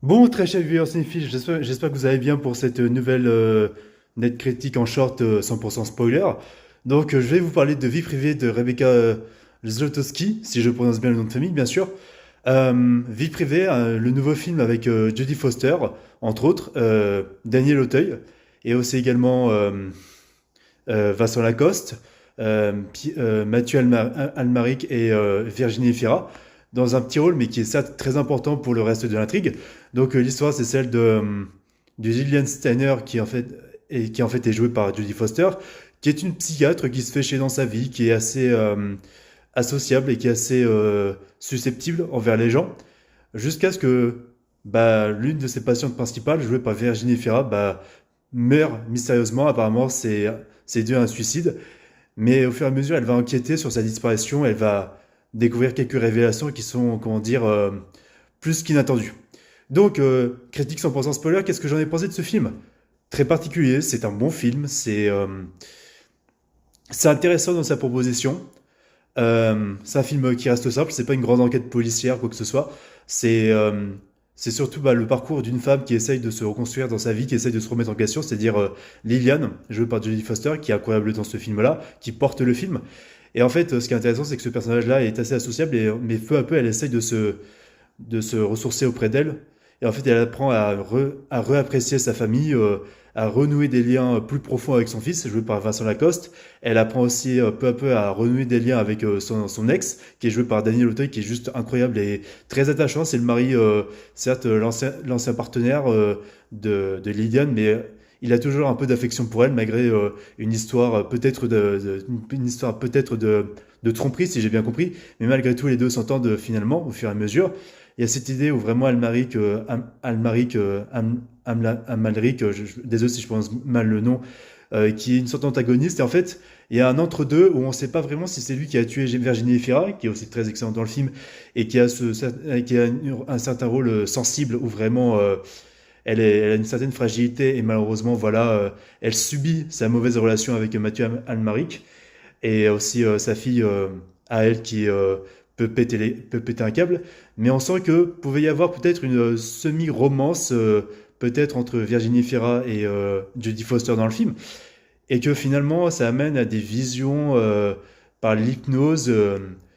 Bon, très chers viewers cinéphiles, j'espère que vous allez bien pour cette nouvelle net critique en short 100% spoiler. Donc, je vais vous parler de Vie privée de Rebecca Zlotowski, si je prononce bien le nom de famille, bien sûr. Vie privée, le nouveau film avec Jodie Foster, entre autres, Daniel Auteuil, et aussi également Vincent Lacoste, Mathieu Almaric et Virginie Fira, dans un petit rôle, mais qui est certes très important pour le reste de l'intrigue. Donc l'histoire, c'est celle de Gillian Steiner, qui en fait est jouée par Jodie Foster, qui est une psychiatre qui se fait chier dans sa vie, qui est assez associable et qui est assez susceptible envers les gens, jusqu'à ce que l'une de ses patientes principales, jouée par Virginie Fira, meurt mystérieusement. Apparemment, c'est dû à un suicide. Mais au fur et à mesure, elle va enquêter sur sa disparition, elle va découvrir quelques révélations qui sont, comment dire, plus qu'inattendues. Donc, critique 100% spoiler, qu'est-ce que j'en ai pensé de ce film? Très particulier, c'est un bon film, c'est intéressant dans sa proposition. C'est un film qui reste simple, c'est pas une grande enquête policière, quoi que ce soit. C'est c'est surtout le parcours d'une femme qui essaye de se reconstruire dans sa vie, qui essaye de se remettre en question, c'est-à-dire Liliane, jouée par Jodie Foster, qui est incroyable dans ce film-là, qui porte le film. Et en fait, ce qui est intéressant, c'est que ce personnage-là est assez associable, mais peu à peu, elle essaye de se ressourcer auprès d'elle. Et en fait, elle apprend à réapprécier sa famille, à renouer des liens plus profonds avec son fils, joué par Vincent Lacoste. Elle apprend aussi peu à peu à renouer des liens avec son ex, qui est joué par Daniel Auteuil, qui est juste incroyable et très attachant. C'est le mari, certes, l'ancien partenaire de Lydiane, mais il a toujours un peu d'affection pour elle, malgré une histoire une histoire peut-être de tromperie, si j'ai bien compris. Mais malgré tout, les deux s'entendent finalement, au fur et à mesure. Il y a cette idée où vraiment Amalric, désolé si je prononce mal le nom, qui est une sorte d'antagoniste. Et en fait, il y a un entre-deux où on ne sait pas vraiment si c'est lui qui a tué Virginie Efira, qui est aussi très excellent dans le film, et qui a un certain rôle sensible où vraiment elle a une certaine fragilité et malheureusement, voilà, elle subit sa mauvaise relation avec Mathieu Almaric et aussi sa fille à elle qui peut péter un câble. Mais on sent que pouvait y avoir peut-être une semi-romance, peut-être entre Virginie Fira et Jodie Foster dans le film, et que finalement ça amène à des visions par l'hypnose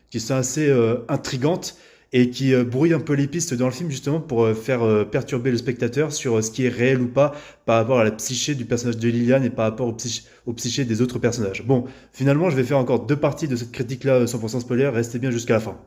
qui sont assez intrigantes et qui brouillent un peu les pistes dans le film justement pour faire perturber le spectateur sur ce qui est réel ou pas par rapport à la psyché du personnage de Liliane et par rapport au psyché des autres personnages. Bon, finalement je vais faire encore deux parties de cette critique-là 100% spoiler, restez bien jusqu'à la fin.